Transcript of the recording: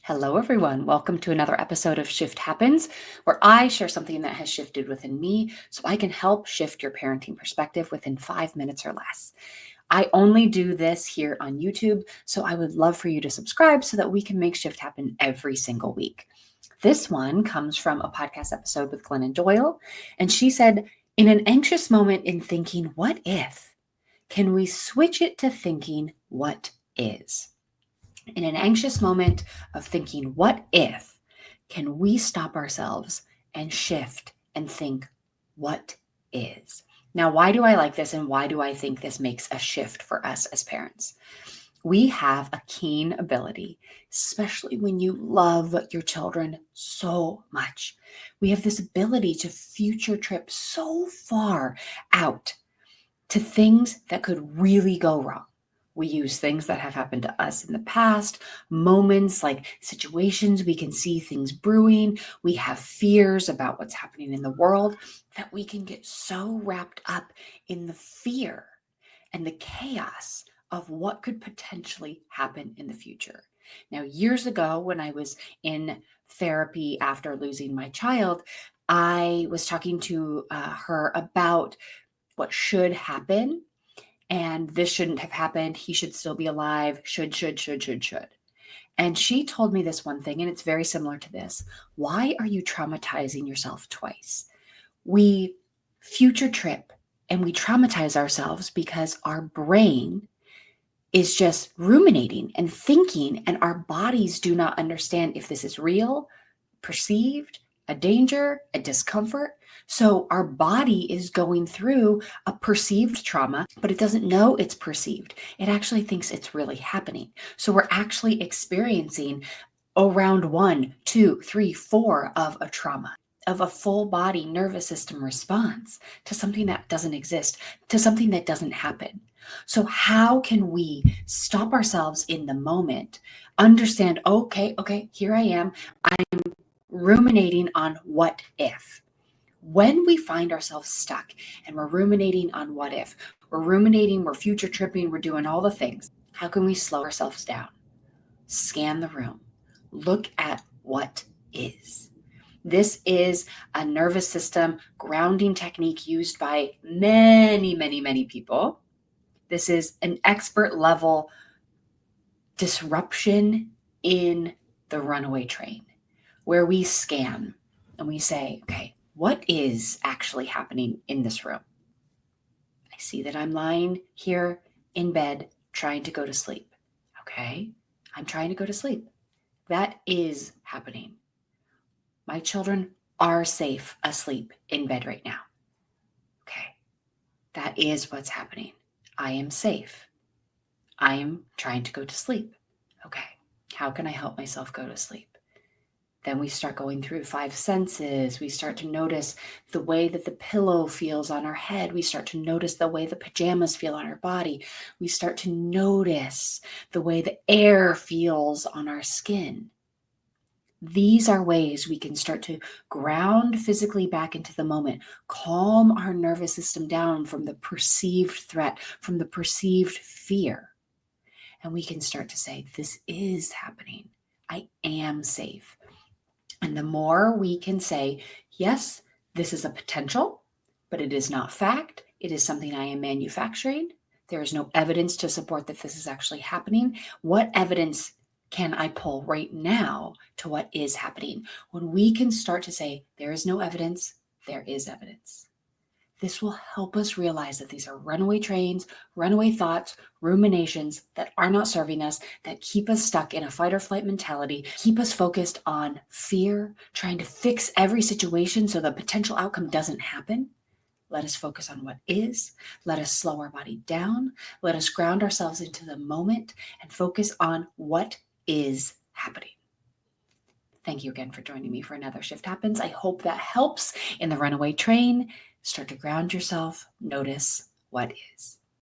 Hello, everyone. Welcome to another episode of Shift Happens, where I share something that has shifted within me so I can help shift your parenting perspective within 5 minutes or less. I only do this here on YouTube, so I would love for you to subscribe so that we can make Shift happen every single week. This one comes from a podcast episode with Glennon Doyle, and she said, in an anxious moment in thinking, what if? Can we switch it to thinking, what is? In an anxious moment of thinking, what if, can we stop ourselves and shift and think, what is? Now, why do I like this and why do I think this makes a shift for us as parents? We have a keen ability, especially when you love your children so much. We have this ability to future trip so far out to things that could really go wrong. We use things that have happened to us in the past, moments like situations we can see things brewing. We have fears about what's happening in the world that we can get so wrapped up in the fear and the chaos of what could potentially happen in the future. Now, years ago, when I was in therapy after losing my child, I was talking to her about what should happen. And this shouldn't have happened. He should still be alive. Should. And she told me this one thing, and it's very similar to this. Why are you traumatizing yourself twice? We future trip and we traumatize ourselves because our brain is just ruminating and thinking, and our bodies do not understand if this is real, perceived, a danger, a discomfort. So our body is going through a perceived trauma, but it doesn't know it's perceived. It actually thinks it's really happening. So we're actually experiencing around 1, 2, 3, 4 of a trauma, of a full body nervous system response to something that doesn't exist, to something that doesn't happen. So how can we stop ourselves in the moment, understand, okay, here I am. I'm ruminating on what if. When we find ourselves stuck and we're ruminating on what if, we're future tripping, we're doing all the things, how can we slow ourselves down? Scan the room. Look at what is. This is a nervous system grounding technique used by many people. This is an expert level disruption in the runaway train, where we scan and we say, okay, what is actually happening in this room? I see that I'm lying here in bed trying to go to sleep. Okay, I'm trying to go to sleep. That is happening. My children are safe asleep in bed right now. Okay, that is what's happening. I am safe. I am trying to go to sleep. Okay, how can I help myself go to sleep? Then we start going through 5 senses. We start to notice the way that the pillow feels on our head. We start to notice the way the pajamas feel on our body. We start to notice the way the air feels on our skin. These are ways we can start to ground physically back into the moment, calm our nervous system down from the perceived threat, from the perceived fear. And we can start to say, this is happening. I am safe. And the more we can say, yes, this is a potential, but it is not fact. It is something I am manufacturing. There is no evidence to support that this is actually happening. What evidence can I pull right now to what is happening? When we can start to say, there is no evidence, there is evidence. This will help us realize that these are runaway trains, runaway thoughts, ruminations that are not serving us, that keep us stuck in a fight or flight mentality, keep us focused on fear, trying to fix every situation so the potential outcome doesn't happen. Let us focus on what is. Let us slow our body down. Let us ground ourselves into the moment and focus on what is happening. Thank you again for joining me for another Shift Happens. I hope that helps in the runaway train. Start to ground yourself. Notice what is.